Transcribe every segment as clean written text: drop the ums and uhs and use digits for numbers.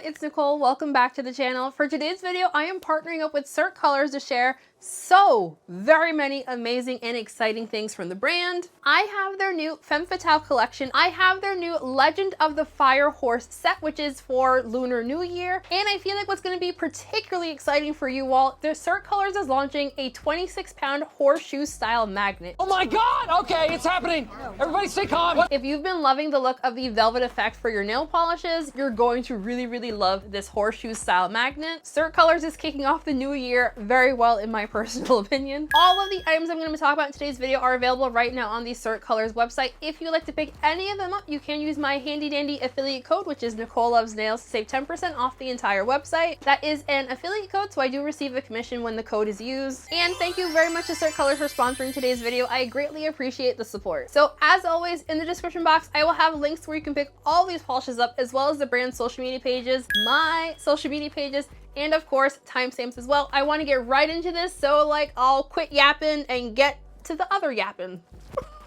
it's Nicole. Welcome back to the channel. For today's video, I am partnering up with Cirque Colors to share so very many amazing and exciting things from the brand. I have their new Femme Fatale collection. I have their new Legend of the Fire Horse set, which is for Lunar New Year. And I feel like what's going to be particularly exciting for you all, the Cirque Colors is launching a 26-pound horseshoe style magnet. Oh my God! Okay, it's happening. Everybody stay calm. If you've been loving the look of the velvet effect for your nail polishes, you're going to really love this horseshoe style magnet. Cirque Colors is kicking off the new year very well in my personal opinion. All of the items I'm going to be talking about in today's video are available right now on the Cirque Colors website. If you'd like to pick any of them up, you can use my handy dandy affiliate code, which is Nicole Loves Nails, to save 10% off the entire website. That is an affiliate code, so I do receive a commission when the code is used. And thank you very much to Cirque Colors for sponsoring today's video. I greatly appreciate the support. So as always, in the description box, I will have links where you can pick all these polishes up, as well as the brand's social media pages, my social media pages, and of course, timestamps as well. I want to get right into this, so like I'll quit yapping and get to the other yapping.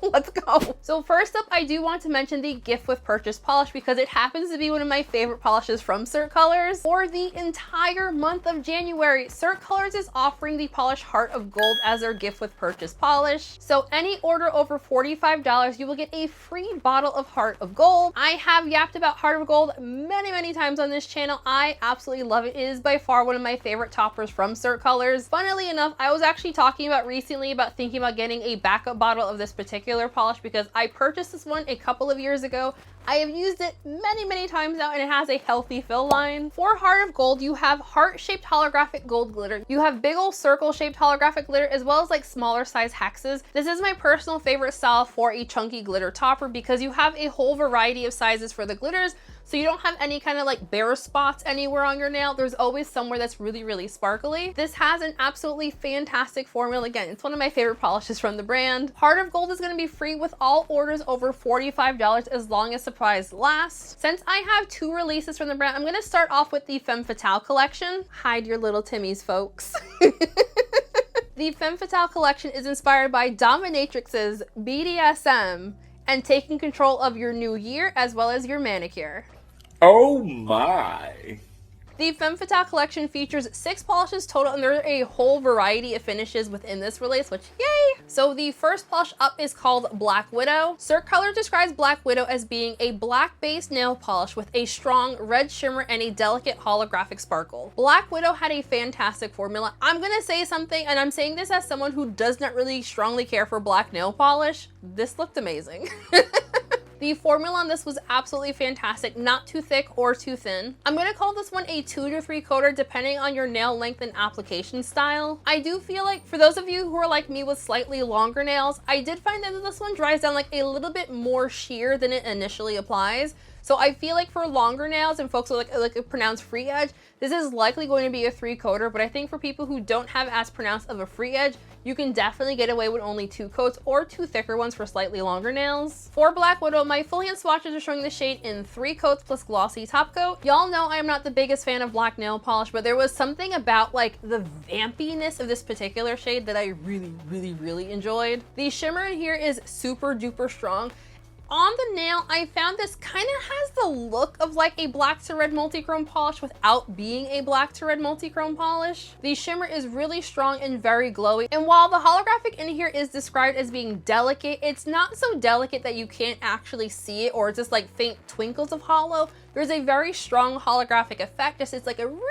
Let's go. So first up, I do want to mention the gift with purchase polish because it happens to be one of my favorite polishes from Cirque Colors. For the entire month of January, Cirque Colors is offering the polish Heart of Gold as their gift with purchase polish. So any order over $45, you will get a free bottle of Heart of Gold. I have yapped about Heart of Gold many times on this channel. I absolutely love it. It is by far one of my favorite toppers from Cirque Colors. Funnily enough, I was actually talking about recently about thinking about getting a backup bottle of this particular polish because I purchased this one a couple of years ago. I have used it many times now, and it has a healthy fill line. For Heart of Gold, you have heart-shaped holographic gold glitter. You have big old circle-shaped holographic glitter, as well as like smaller size hexes. This is my personal favorite style for a chunky glitter topper because you have a whole variety of sizes for the glitters, so you don't have any kind of like bare spots anywhere on your nail. There's always somewhere that's really sparkly. This has an absolutely fantastic formula. Again, it's one of my favorite polishes from the brand. Heart of Gold is going to be free with all orders over $45 as long as supplies last. Since I have two releases from the brand, I'm going to start off with the Femme Fatale collection. Hide your little Timmies, folks. The Femme Fatale collection is inspired by dominatrix's BDSM and taking control of your new year as well as your manicure. Oh my. The Femme Fatale collection features 6 polishes total, and there are a whole variety of finishes within this release, which yay! So the first polish up is called Black Widow. Cirque Colors describes Black Widow as being a black-based nail polish with a strong red shimmer and a delicate holographic sparkle. Black Widow had a fantastic formula. I'm gonna say something, and I'm saying this as someone who does not really strongly care for black nail polish. This looked amazing. The formula on this was absolutely fantastic, not too thick or too thin. I'm gonna call this one a 2 to 3 coater depending on your nail length and application style. I do feel like for those of you who are like me with slightly longer nails, I did find that this one dries down like a little bit more sheer than it initially applies. So I feel like for longer nails and folks with like a pronounced free edge, this is likely going to be a 3 coater, but I think for people who don't have as pronounced of a free edge, you can definitely get away with only 2 coats or 2 thicker ones for slightly longer nails. For Black Widow, my full hand swatches are showing the shade in 3 coats plus glossy top coat. Y'all know I am not the biggest fan of black nail polish, but there was something about like the vampiness of this particular shade that I really enjoyed. The shimmer in here is super duper strong. On the nail, I found this kind of has the look of like a black to red multi-chrome polish without being a black to red multi-chrome polish. The shimmer is really strong and very glowy. And while the holographic in here is described as being delicate, it's not so delicate that you can't actually see it or it's just like faint twinkles of hollow. There's a very strong holographic effect. It's like a really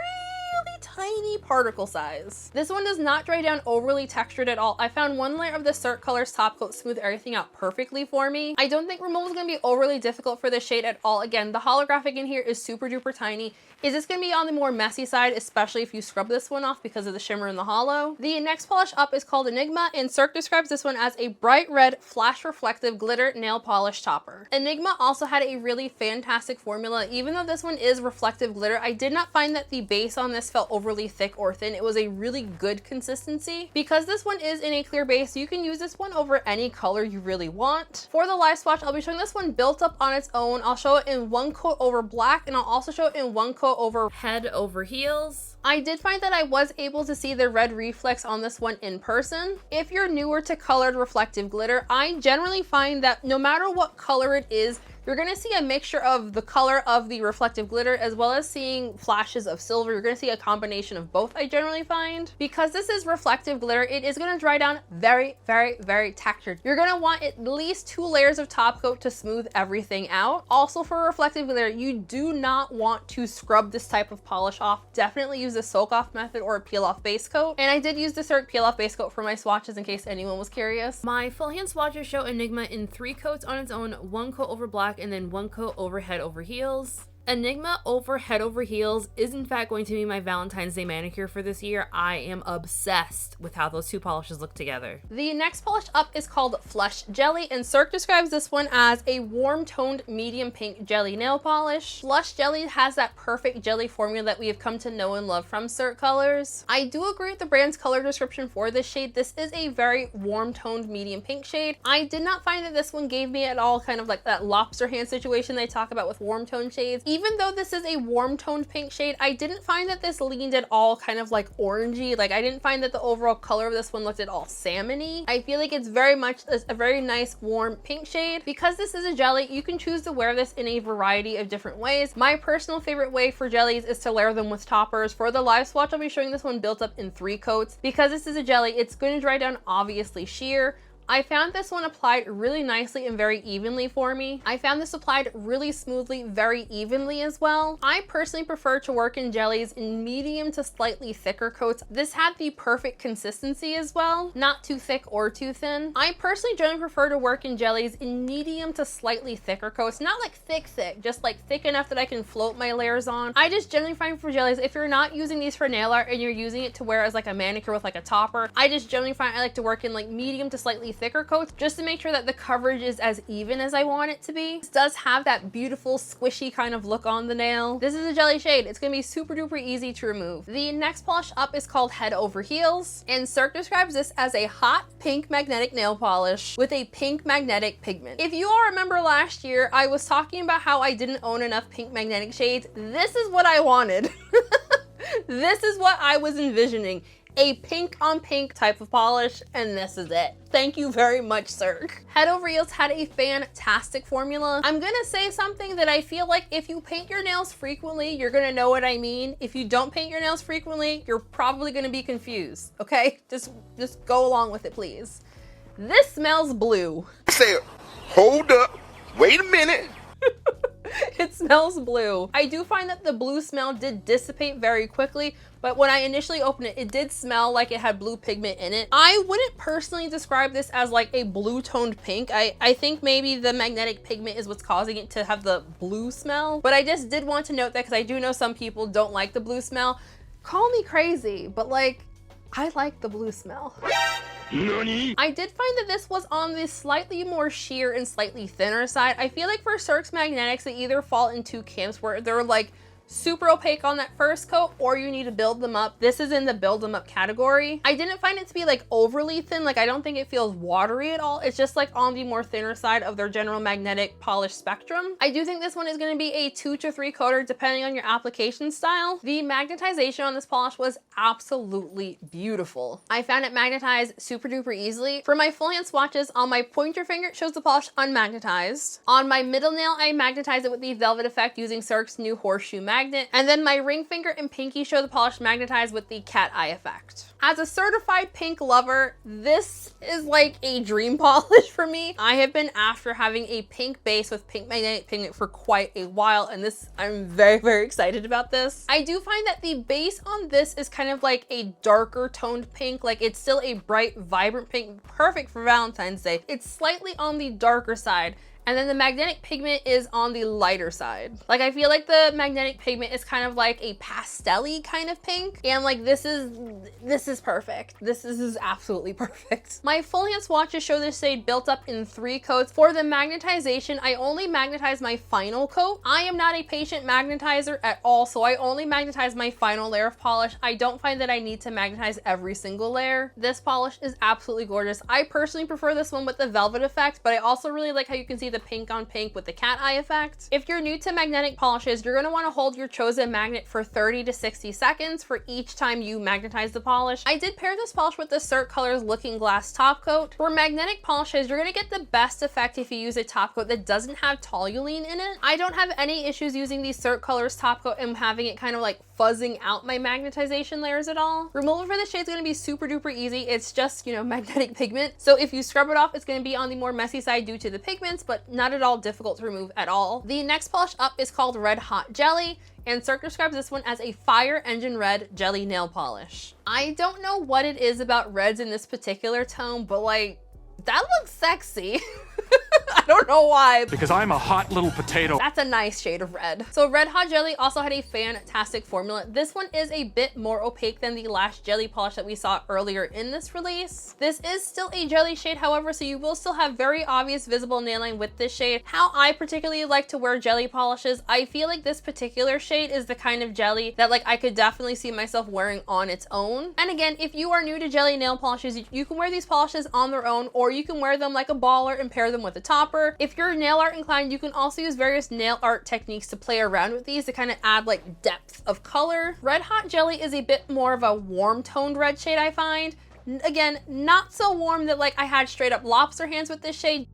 tiny particle size. This one does not dry down overly textured at all. I found one layer of the Cirque Colors top coat smooth everything out perfectly for me. I don't think removal is going to be overly difficult for this shade at all. Again, the holographic in here is super duper tiny. Is this going to be on the more messy side, especially if you scrub this one off because of the shimmer in the hollow? The next polish up is called Enigma, and Cirque describes this one as a bright red flash reflective glitter nail polish topper. Enigma also had a really fantastic formula. Even though this one is reflective glitter, I did not find that the base on this felt overly thick or thin. It was a really good consistency. Because this one is in a clear base, you can use this one over any color you really want. For the live swatch, I'll be showing this one built up on its own. I'll show it in 1 coat over black, and I'll also show it in 1 coat over head over heels. I did find that I was able to see the red reflex on this one in person. If you're newer to colored reflective glitter, I generally find that no matter what color it is, you're gonna see a mixture of the color of the reflective glitter as well as seeing flashes of silver. You're gonna see a combination of both, I generally find. Because this is reflective glitter, it is gonna dry down very, very, very textured. You're gonna want at least 2 layers of top coat to smooth everything out. Also for reflective glitter, you do not want to scrub this type of polish off. Definitely use a soak off method or a peel off base coat. And I did use the Cirque peel off base coat for my swatches in case anyone was curious. My full hand swatches show Enigma in 3 coats on its own, 1 coat over black and then 1 coat over head over heels. Enigma over head over heels is in fact going to be my Valentine's Day manicure for this year. I am obsessed with how those 2 polishes look together. The next polish up is called Flesh Jelly, and Cirque describes this one as a warm toned medium pink jelly nail polish. Flesh Jelly has that perfect jelly formula that we have come to know and love from Cirque colors. I do agree with the brand's color description for this shade. This is a very warm toned medium pink shade. I did not find that this one gave me at all kind of like that lobster hand situation they talk about with warm toned shades. Even though this is a warm toned pink shade, I didn't find that this leaned at all kind of like orangey. Like I didn't find that the overall color of this one looked at all salmony. I feel like it's very much a very nice warm pink shade. Because this is a jelly, you can choose to wear this in a variety of different ways. My personal favorite way for jellies is to layer them with toppers. For the live swatch, I'll be showing this one built up in 3 coats. Because this is a jelly, it's going to dry down obviously sheer. I found this one applied really nicely and very evenly for me. I found this applied really smoothly, very evenly as well. I personally prefer to work in jellies in medium to slightly thicker coats. This had the perfect consistency as well, not too thick or too thin. I personally generally prefer to work in jellies in medium to slightly thicker coats, not like thick, just like thick enough that I can float my layers on. I just generally find for jellies, if you're not using these for nail art and you're using it to wear as like a manicure with like a topper, I just generally find I like to work in like medium to slightly thicker coats just to make sure that the coverage is as even as I want it to be. This does have that beautiful squishy kind of look on the nail. This is a jelly shade. It's gonna be super duper easy to remove. The next polish up is called Head Over Heels, and Cirque describes this as a hot pink magnetic nail polish with a pink magnetic pigment. If you all remember last year, I was talking about how I didn't own enough pink magnetic shades. This is what I wanted. This is what I was envisioning. A pink on pink type of polish, and this is it. Thank you very much, Cirque. Head Over Heels had a fantastic formula. I'm gonna say something that I feel like if you paint your nails frequently, you're gonna know what I mean. If you don't paint your nails frequently, you're probably gonna be confused, okay? Just go along with it, please. This smells blue. Say, hold up, wait a minute. It smells blue. I do find that the blue smell did dissipate very quickly, but when I initially opened it, it did smell like it had blue pigment in it. I wouldn't personally describe this as like a blue toned pink. I think maybe the magnetic pigment is what's causing it to have the blue smell, but I just did want to note that because I do know some people don't like the blue smell. Call me crazy, but like, I like the blue smell. Nani? I did find that this was on the slightly more sheer and slightly thinner side. I feel like for Cirque's magnetics, they either fall in 2 camps where they're like super opaque on that first coat, or you need to build them up. This is in the build them up category. I didn't find it to be like overly thin. Like I don't think it feels watery at all. It's just like on the more thinner side of their general magnetic polish spectrum. I do think this one is going to be a 2 to 3 coater depending on your application style. The magnetization on this polish was absolutely beautiful. I found it magnetized super duper easily. For my full hand swatches, on my pointer finger it shows the polish unmagnetized. On my middle nail I magnetized it with the velvet effect using Cirque's new Horseshoe magnet. And then my ring finger and pinky show the polish magnetized with the cat eye effect. As a certified pink lover, this is like a dream polish for me. I have been after having a pink base with pink magnetic pigment for quite a while, and this, I'm very, very excited about this. I do find that the base on this is kind of like a darker toned pink. Like it's still a bright, vibrant pink, perfect for Valentine's Day. It's slightly on the darker side. And then the magnetic pigment is on the lighter side. Like I feel like the magnetic pigment is kind of like a pastel-y kind of pink. And like this is perfect. This is absolutely perfect. My full hand swatches show this shade built up in 3 coats. For the magnetization, I only magnetize my final coat. I am not a patient magnetizer at all, so I only magnetize my final layer of polish. I don't find that I need to magnetize every single layer. This polish is absolutely gorgeous. I personally prefer this one with the velvet effect, but I also really like how you can see the the pink on pink with the cat eye effect. If you're new to magnetic polishes, you're gonna wanna hold your chosen magnet for 30 to 60 seconds for each time you magnetize the polish. I did pair this polish with the Cirque Colors Looking Glass top coat. For magnetic polishes, you're gonna get the best effect if you use a top coat that doesn't have toluene in it. I don't have any issues using the Cirque Colors top coat and having it kind of like fuzzing out my magnetization layers at all. Removal for this shade is going to be super duper easy. It's just, you know, magnetic pigment. So if you scrub it off, it's going to be on the more messy side due to the pigments, but not at all difficult to remove at all. The next polish up is called Red Hot Jelly, and Cirque describes this one as a fire engine red jelly nail polish. I don't know what it is about reds in this particular tone, but like, that looks sexy. I don't know why. Because I'm a hot little potato. That's a nice shade of red. So Red Hot Jelly also had a fantastic formula. This one is a bit more opaque than the last jelly polish that we saw earlier in this release. This is still a jelly shade, however, so you will still have very obvious visible nail line with this shade. How I particularly like to wear jelly polishes, I feel like this particular shade is the kind of jelly that like I could definitely see myself wearing on its own. And again, if you are new to jelly nail polishes, you can wear these polishes on their own, or you can wear them like a baller and pair them with a topper. If you're nail art inclined, you can also use various nail art techniques to play around with these to kind of add like depth of color. Red Hot Jelly is a bit more of a warm toned red shade, I find. Again, not so warm that like I had straight up lobster hands with this shade.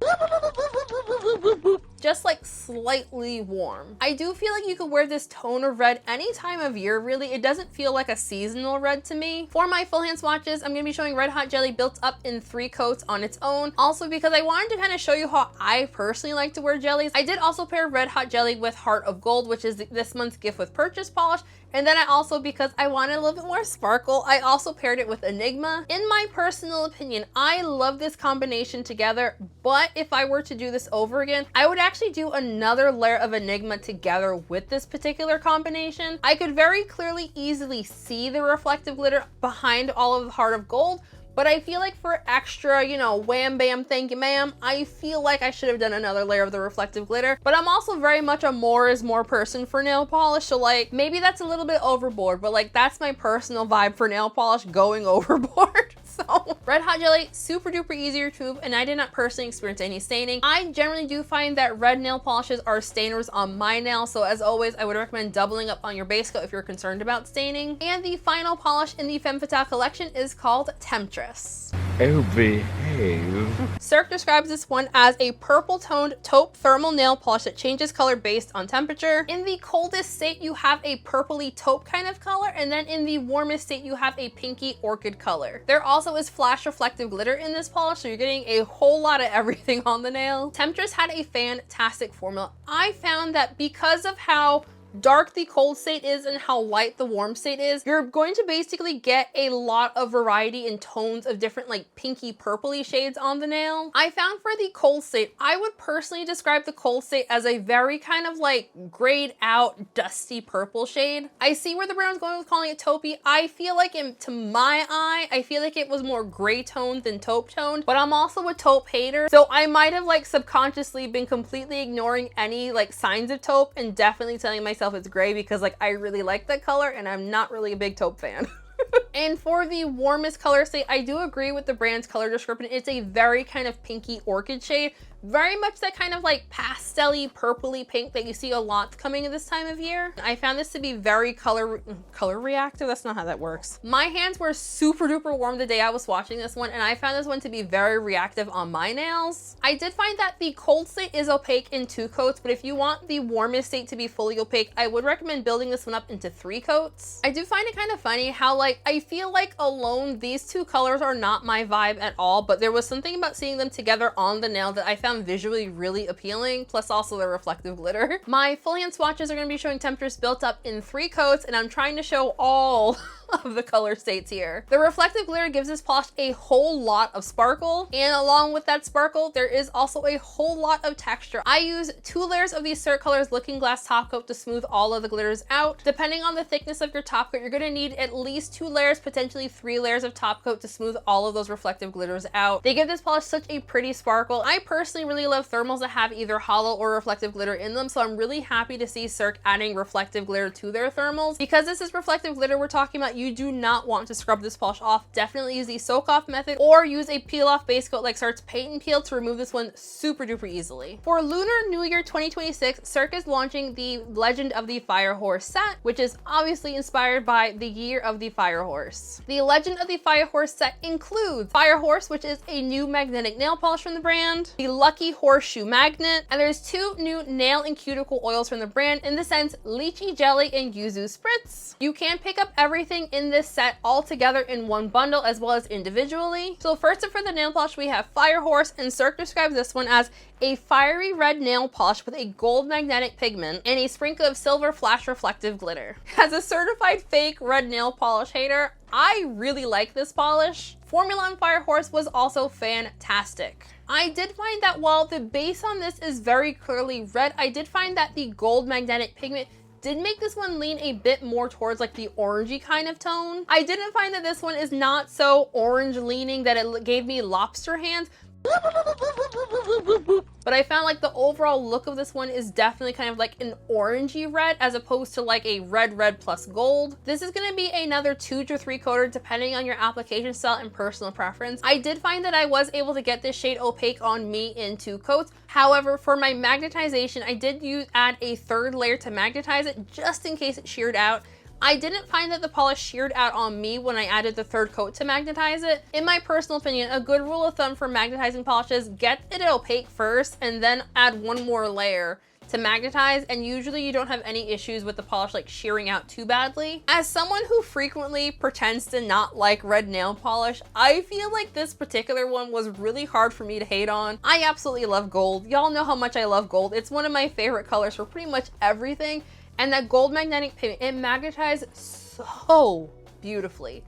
Just like slightly warm. I do feel like you could wear this tone of red any time of year, really. It doesn't feel like a seasonal red to me. For my full hand swatches, I'm gonna be showing Red Hot Jelly built up in 3 coats on its own. Also because I wanted to kind of show you how I personally like to wear jellies. I did also pair Red Hot Jelly with Heart of Gold, which is this month's gift with purchase polish. And then I also, because I wanted a little bit more sparkle, I also paired it with Enigma. In my personal opinion, I love this combination together, but if I were to do this over again, I would actually do another layer of Enigma together with this particular combination. I could very clearly easily see the reflective glitter behind all of the Heart of Gold, but I feel like for extra, you know, wham bam thank you ma'am, I feel like I should have done another layer of the reflective glitter. But I'm also very much a more is more person for nail polish, so like maybe that's a little bit overboard, but like that's my personal vibe for nail polish, going overboard. So Red Hot Jelly, super duper easy to remove, and I did not personally experience any staining. I generally do find that red nail polishes are stainers on my nails, so as always, I would recommend doubling up on your base coat if you're concerned about staining. And the final polish in the Femme Fatale collection is called Temptress. Oh, behave. Cirque describes this one as a purple toned taupe thermal nail polish that changes color based on temperature. In the coldest state, you have a purpley taupe kind of color, and then in the warmest state, you have a pinky orchid color. There also is flash reflective glitter in this polish, so you're getting a whole lot of everything on the nail. Temptress had a fantastic formula. I found that because of how dark the cold state is and how light the warm state is, you're going to basically get a lot of variety in tones of different like pinky purpley shades on the nail. I found for the cold state, I would personally describe the cold state as a very kind of like grayed out dusty purple shade. I see where the brand's going with calling it taupey. I feel like to my eye, I feel like it was more gray toned than taupe toned, but I'm also a taupe hater, so I might have like subconsciously been completely ignoring any like signs of taupe and definitely telling myself it's gray because like I really like that color and I'm not really a big taupe fan. And for the warmest color state, I do agree with the brand's color description. It's a very kind of pinky orchid shade. Very much that kind of like pastel-y, purpley pink that you see a lot coming in this time of year. I found this to be very color reactive. That's not how that works. My hands were super duper warm the day I was swatching this one, and I found this one to be very reactive on my nails. I did find that the cold state is opaque in 2 coats, but if you want the warmest state to be fully opaque, I would recommend building this one up into 3 coats. I do find it kind of funny how like I feel like alone these 2 colors are not my vibe at all, but there was something about seeing them together on the nail that I found visually really appealing, plus also the reflective glitter. My full hand swatches are going to be showing Temptress built up in 3 coats, and I'm trying to show all of the color states here. The reflective glitter gives this polish a whole lot of sparkle, and along with that sparkle, there is also a whole lot of texture. I use 2 layers of these Cirque Colors Looking Glass top coat to smooth all of the glitters out. Depending on the thickness of your top coat, you're going to need at least 2 layers, potentially 3 layers of top coat to smooth all of those reflective glitters out. They give this polish such a pretty sparkle. I personally personally really love thermals that have either hollow or reflective glitter in them, so I'm really happy to see Cirque adding reflective glitter to their thermals. Because this is reflective glitter we're talking about, you do not want to scrub this polish off. Definitely use the soak off method or use a peel off base coat like Cirque's Paint and Peel to remove this one super duper easily. For Lunar New Year 2026, Cirque is launching the Legend of the Fire Horse set, which is obviously inspired by the Year of the Fire Horse. The Legend of the Fire Horse set includes Fire Horse, which is a new magnetic nail polish from the brand, the Lucky Horseshoe magnet, and there's 2 new nail and cuticle oils from the brand, in the sense lychee jelly and yuzu spritz. You can pick up everything in this set all together in one bundle as well as individually. So first up for the nail polish, we have Fire Horse, and Cirque describes this one as a fiery red nail polish with a gold magnetic pigment and a sprinkle of silver flash reflective glitter. As a certified fake red nail polish hater, I really like this polish. Formula on Fire Horse was also fantastic. I did find that while the base on this is very clearly red, I did find that the gold magnetic pigment did make this one lean a bit more towards like the orangey kind of tone. I didn't find that this one is not so orange leaning that it gave me lobster hands, but I found like the overall look of this one is definitely kind of like an orangey red as opposed to like a red plus gold. This is going to be another 2 to 3 coater depending on your application style and personal preference. I did find that I was able to get this shade opaque on me in 2 coats. However, for my magnetization, I did add a 3rd layer to magnetize it just in case it sheared out. I didn't find that the polish sheared out on me when I added the 3rd coat to magnetize it. In my personal opinion, a good rule of thumb for magnetizing polishes, get it opaque first and then add 1 more layer to magnetize, and usually you don't have any issues with the polish like shearing out too badly. As someone who frequently pretends to not like red nail polish, I feel like this particular one was really hard for me to hate on. I absolutely love gold. Y'all know how much I love gold. It's one of my favorite colors for pretty much everything. And that gold magnetic pigment, it magnetized so beautifully.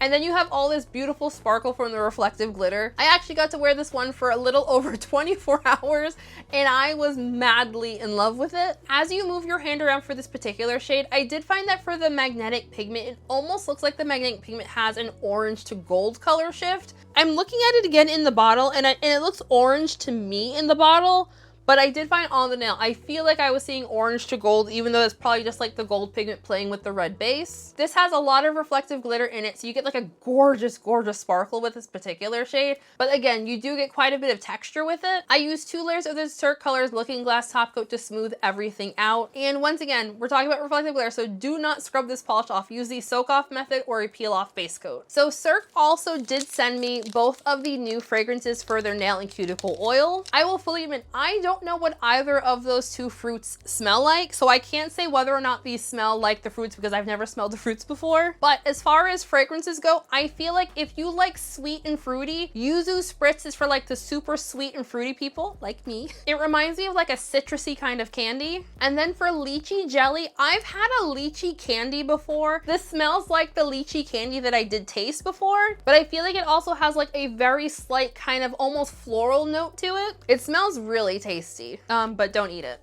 And then you have all this beautiful sparkle from the reflective glitter. I actually got to wear this one for a little over 24 hours and I was madly in love with it. As you move your hand around for this particular shade, I did find that for the magnetic pigment, it almost looks like the magnetic pigment has an orange to gold color shift. I'm looking at it again in the bottle and it looks orange to me in the bottle. But I did find on the nail, I feel like I was seeing orange to gold, even though it's probably just like the gold pigment playing with the red base. This has a lot of reflective glitter in it, so you get like a gorgeous sparkle with this particular shade. But again, you do get quite a bit of texture with it. I used 2 layers of the Cirque Colors Looking Glass top coat to smooth everything out. And once again, we're talking about reflective glitter, so do not scrub this polish off. Use the soak off method or a peel off base coat. So Cirque also did send me both of the new fragrances for their nail and cuticle oil. I will fully admit, I don't know what either of those 2 fruits smell like, so I can't say whether or not these smell like the fruits because I've never smelled the fruits before. But as far as fragrances go, I feel like if you like sweet and fruity, yuzu spritz is for like the super sweet and fruity people like me. It reminds me of like a citrusy kind of candy. And then for lychee jelly, I've had a lychee candy before. This smells like the lychee candy that I did taste before, but I feel like it also has like a very slight kind of almost floral note to it. It smells really tasty. But don't eat it.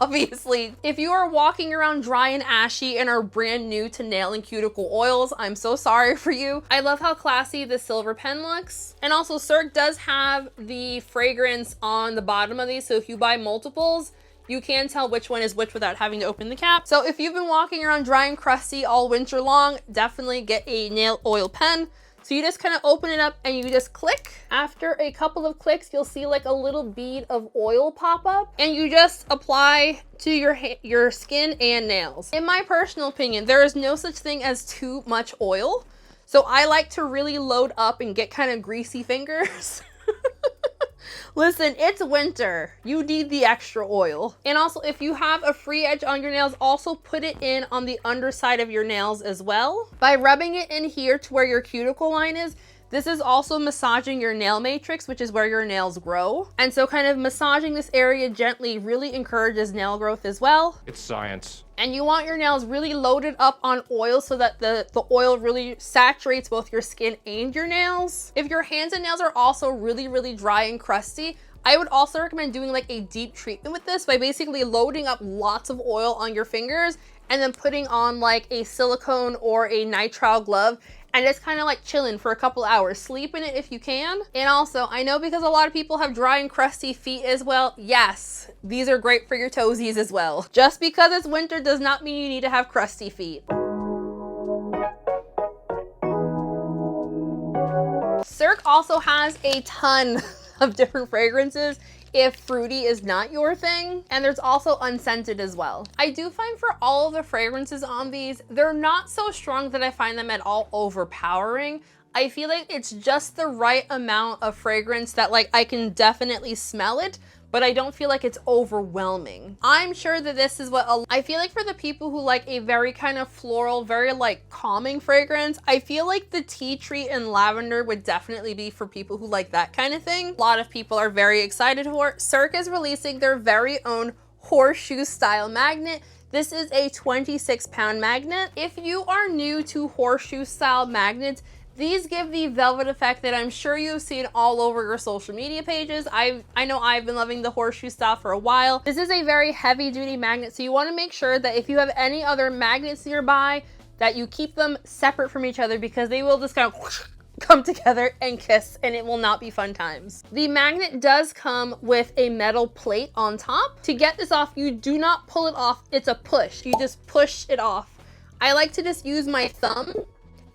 Obviously, if you are walking around dry and ashy and are brand new to nail and cuticle oils, I'm so sorry for you. I love how classy the silver pen looks. And also Cirque does have the fragrance on the bottom of these, so if you buy multiples, you can tell which one is which without having to open the cap. So if you've been walking around dry and crusty all winter long, definitely get a nail oil pen. So you just kind of open it up and you just click. After a couple of clicks, you'll see like a little bead of oil pop up and you just apply to your skin and nails. In my personal opinion, there is no such thing as too much oil. So I like to really load up and get kind of greasy fingers. Listen, it's winter. You need the extra oil. And also, if you have a free edge on your nails, also put it in on the underside of your nails as well. By rubbing it in here to where your cuticle line is, this is also massaging your nail matrix, which is where your nails grow. And so kind of massaging this area gently really encourages nail growth as well. It's science. And you want your nails really loaded up on oil so that the oil really saturates both your skin and your nails. If your hands and nails are also really dry and crusty, I would also recommend doing like a deep treatment with this by basically loading up lots of oil on your fingers and then putting on like a silicone or a nitrile glove and just kind of like chilling for a couple hours. Sleep in it if you can. And also, I know because a lot of people have dry and crusty feet as well. Yes, these are great for your toesies as well. Just because it's winter does not mean you need to have crusty feet. Cirque also has a ton of different fragrances if fruity is not your thing, and there's also unscented as well. I do find for all of the fragrances on these, they're not so strong that I find them at all overpowering. I feel like it's just the right amount of fragrance that like I can definitely smell it, but I don't feel like it's overwhelming. I'm sure that this is what I feel like for the people who like a very kind of floral, very like calming fragrance, I feel like the tea tree and lavender would definitely be for people who like that kind of thing. A lot of people are very excited for it. Cirque is releasing their very own horseshoe style magnet. This is a 26-pound magnet. If you are new to horseshoe style magnets, these give the velvet effect that I'm sure you've seen all over your social media pages. I know I've been loving the horseshoe style for a while. This is a very heavy duty magnet, so you want to make sure that if you have any other magnets nearby, that you keep them separate from each other, because they will just kind of come together and kiss, and it will not be fun times. The magnet does come with a metal plate on top. To get this off, you do not pull it off. It's a push. You just push it off. I like to just use my thumb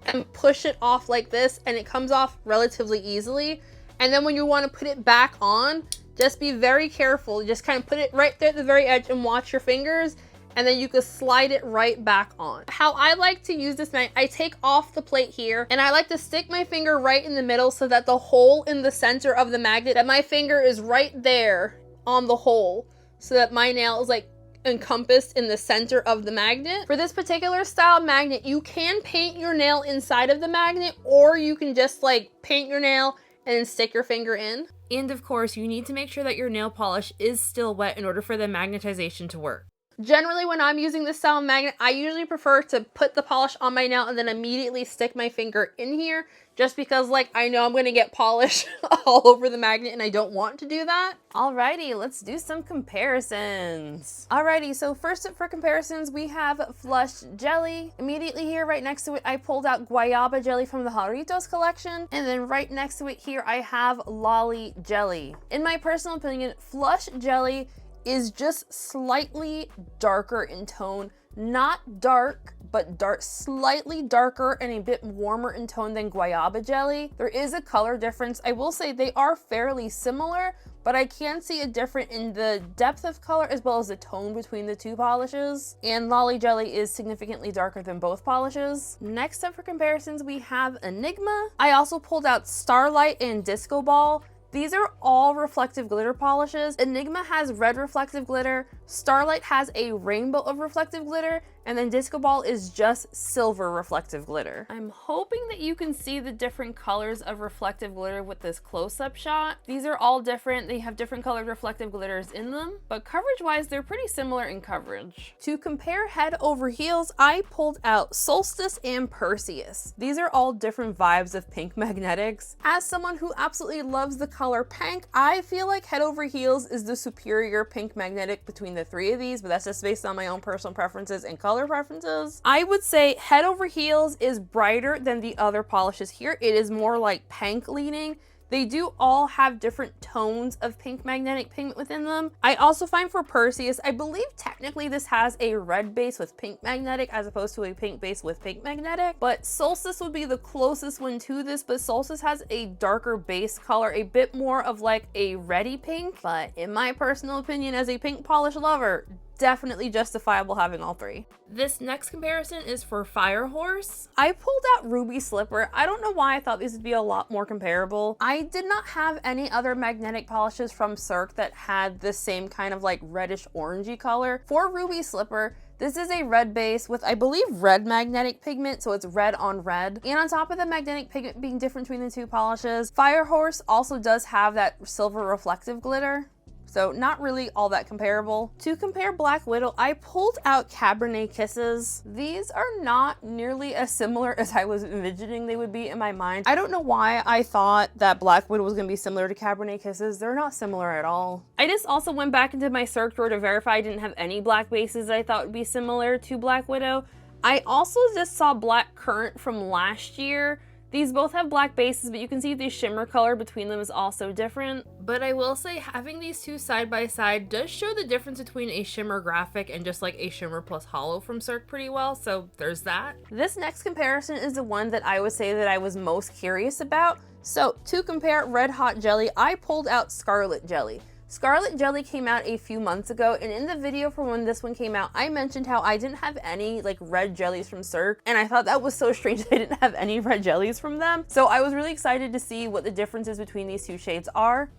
and push it off like this, and it comes off relatively easily. And then when you want to put it back on, just be very careful. You just kind of put it right there at the very edge and watch your fingers, and then you can slide it right back on. How I like to use this magnet, I take off the plate here, and I like to stick my finger right in the middle so that the hole in the center of the magnet, that my finger is right there on the hole, so that my nail is like encompassed in the center of the magnet. For this particular style magnet, you can paint your nail inside of the magnet, or you can just like paint your nail and then stick your finger in. And of course, you need to make sure that your nail polish is still wet in order for the magnetization to work. Generally, when I'm using this style magnet, I usually prefer to put the polish on my nail and then immediately stick my finger in here, just because like I know I'm going to get polish all over the magnet and I don't want to do that. Alrighty, let's do some comparisons. Alrighty, so first up for comparisons, we have Flush Jelly. Immediately here, right next to it, I pulled out Guayaba Jelly from the Jarritos collection. And then right next to it here, I have Lolly Jelly. In my personal opinion, Flush Jelly is just slightly darker in tone. Not dark, but slightly darker and a bit warmer in tone than Guayaba Jelly. There is a color difference. I will say they are fairly similar, but I can see a difference in the depth of color as well as the tone between the two polishes. And Lolly Jelly is significantly darker than both polishes. Next up for comparisons, we have Enigma. I also pulled out Starlight and Disco Ball. These are all reflective glitter polishes. Enigma has red reflective glitter, Starlight has a rainbow of reflective glitter, and then Disco Ball is just silver reflective glitter. I'm hoping that you can see the different colors of reflective glitter with this close-up shot. These are all different. They have different colored reflective glitters in them, but coverage-wise, they're pretty similar in coverage. To compare head over heels, I pulled out Solstice and Perseus. These are all different vibes of pink magnetics. As someone who absolutely loves the color pink, I feel like head over heels is the superior pink magnetic between the three of these, but that's just based on my own personal preferences and color preferences. I would say head over heels is brighter than the other polishes here. It is more like pink leaning. They do all have different tones of pink magnetic pigment within them. I also find for Perseus, I believe technically this has a red base with pink magnetic as opposed to a pink base with pink magnetic, but Solstice would be the closest one to this, but Solstice has a darker base color, a bit more of like a reddy pink, but in my personal opinion as a pink polish lover, definitely justifiable having all three. This next comparison is for Fire Horse. I pulled out Ruby Slipper. I don't know why I thought these would be a lot more comparable. I did not have any other magnetic polishes from Cirque that had the same kind of like reddish orangey color. For Ruby Slipper, this is a red base with, I believe, red magnetic pigment, so it's red on red. And on top of the magnetic pigment being different between the two polishes, Fire Horse also does have that silver reflective glitter. So not really all that comparable. To compare Black Widow, I pulled out Cabernet Kisses. These are not nearly as similar as I was envisioning they would be in my mind. I don't know why I thought that Black Widow was gonna be similar to Cabernet Kisses. They're not similar at all. I just also went back into my Cirque drawer to verify I didn't have any black bases that I thought would be similar to Black Widow. I also just saw Black Currant from last year. These both have black bases, but you can see the shimmer color between them is also different. But I will say having these two side by side does show the difference between a shimmer graphic and just like a shimmer plus hollow from Cirque pretty well, so there's that. This next comparison is the one that I would say that I was most curious about. So to compare Red Hot Jelly, I pulled out Scarlet Jelly. Scarlet Jelly came out a few months ago, and in the video from when this one came out, I mentioned how I didn't have any like red jellies from Cirque, and I thought that was so strange that I didn't have any red jellies from them. So I was really excited to see what the differences between these two shades are.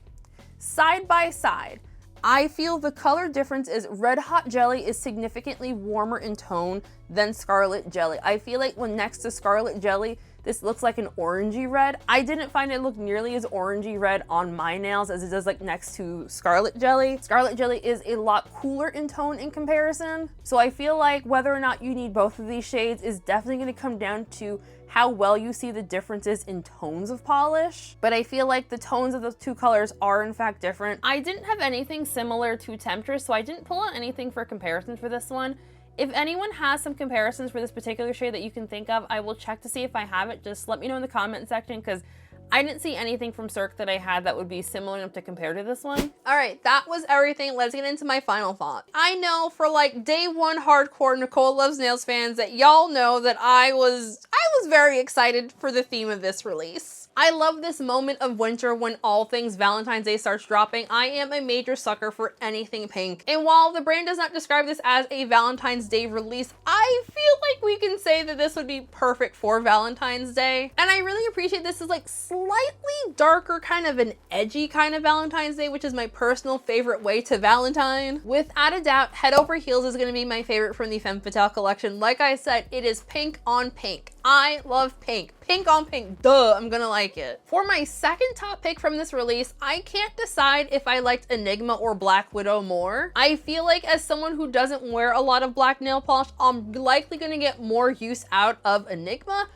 Side by side, I feel the color difference is Red Hot Jelly is significantly warmer in tone than Scarlet Jelly. I feel like when next to Scarlet Jelly, this looks like an orangey red. I didn't find it look nearly as orangey red on my nails as it does like next to Scarlet Jelly. Scarlet Jelly is a lot cooler in tone in comparison. So I feel like whether or not you need both of these shades is definitely gonna come down to how well you see the differences in tones of polish. But I feel like the tones of those two colors are in fact different. I didn't have anything similar to Temptress, so I didn't pull out anything for comparison for this one. If anyone has some comparisons for this particular shade that you can think of, I will check to see if I have it. Just let me know in the comment section, because I didn't see anything from Cirque that I had that would be similar enough to compare to this one. All right, that was everything. Let's get into my final thought. I know for like day one hardcore Nicole Loves Nails fans that y'all know that I was very excited for the theme of this release. I love this moment of winter when all things Valentine's Day starts dropping. I am a major sucker for anything pink. And while the brand does not describe this as a Valentine's Day release, I feel like we can say that this would be perfect for Valentine's Day. And I really appreciate this is like slightly darker, kind of an edgy kind of Valentine's Day, which is my personal favorite way to Valentine. Without a doubt, Head Over Heels is gonna be my favorite from the Femme Fatale collection. Like I said, it is pink on pink. I love pink. Pink on pink, duh, I'm gonna like it. For my second top pick from this release, I can't decide if I liked Enigma or Black Widow more. I feel like as someone who doesn't wear a lot of black nail polish, I'm likely gonna get more use out of Enigma.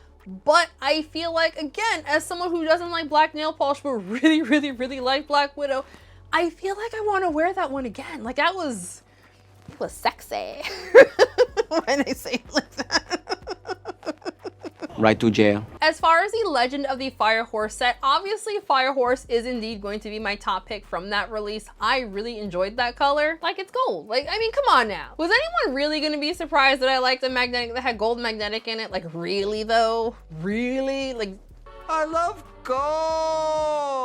But I feel like, again, as someone who doesn't like black nail polish but really like Black Widow, I feel like I wanna wear that one again. Like it was sexy. When I say it like that. Right to jail. As far as the Legend of the Fire Horse set, obviously Fire Horse is indeed going to be my top pick from that release. I really enjoyed that color. Like, it's gold. Like, I mean, come on now. Was anyone really gonna be surprised that I liked a magnetic that had gold magnetic in it? Like, really though? Really? Like, I love gold.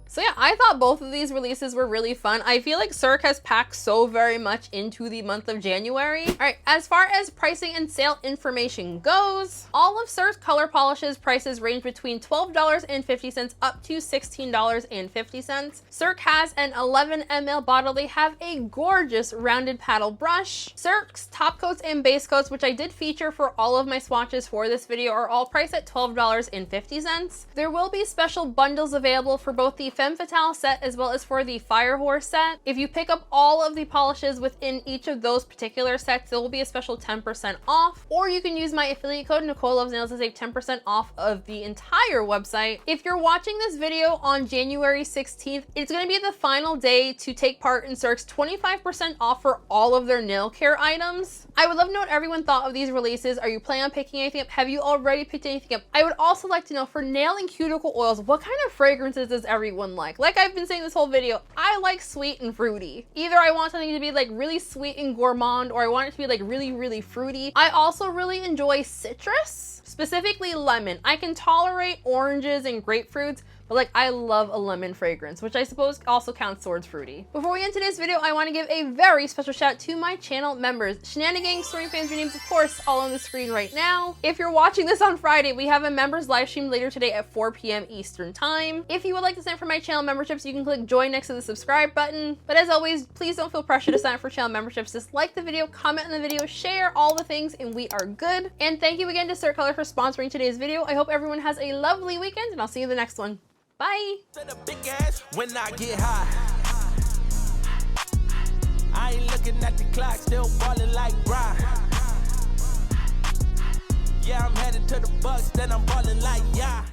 So yeah, I thought both of these releases were really fun. I feel like Cirque has packed so very much into the month of January. All right, as far as pricing and sale information goes, all of Cirque's color polishes prices range between $12.50 up to $16.50. Cirque has an 11 ml bottle. They have a gorgeous rounded paddle brush. Cirque's top coats and base coats, which I did feature for all of my swatches for this video, are all priced at $12.50. There will be special bundles available for both the Femme Fatale set as well as for the Fire Horse set. If you pick up all of the polishes within each of those particular sets, there will be a special 10% off, or you can use my affiliate code Nicole Loves Nails to save 10% off of the entire website. If you're watching this video on January 16th, it's going to be the final day to take part in Cirque's 25% off for all of their nail care items. I would love to know what everyone thought of these releases. Are you planning on picking anything up? Have you already picked anything up? I would also like to know, for nail and cuticle oils, what kind of fragrances does everyone like? Like I've been saying this whole video, I like sweet and fruity. Either I want something to be like really sweet and gourmand, or I want it to be like really fruity. I also really enjoy citrus, specifically lemon. I can tolerate oranges and grapefruits, but like I love a lemon fragrance, which I suppose also counts towards fruity. Before we end today's video, I want to give a very special shout out to my channel members. Shenanigans, Story Fans, your names of course all on the screen right now. If you're watching this on Friday, we have a members live stream later today at 4 p.m. Eastern time. If you would like to sign up for my channel memberships, you can click join next to the subscribe button. But as always, please don't feel pressure to sign up for channel memberships. Just like the video, comment on the video, share all the things, and we are good. And thank you again to Cirque Color for sponsoring today's video. I hope everyone has a lovely weekend, and I'll see you in the next one. Bye. When I get high, I ain't looking at the clock, still ballin' like Brian. Yeah, I'm headed to the Bucks, then I'm ballin' like yeah.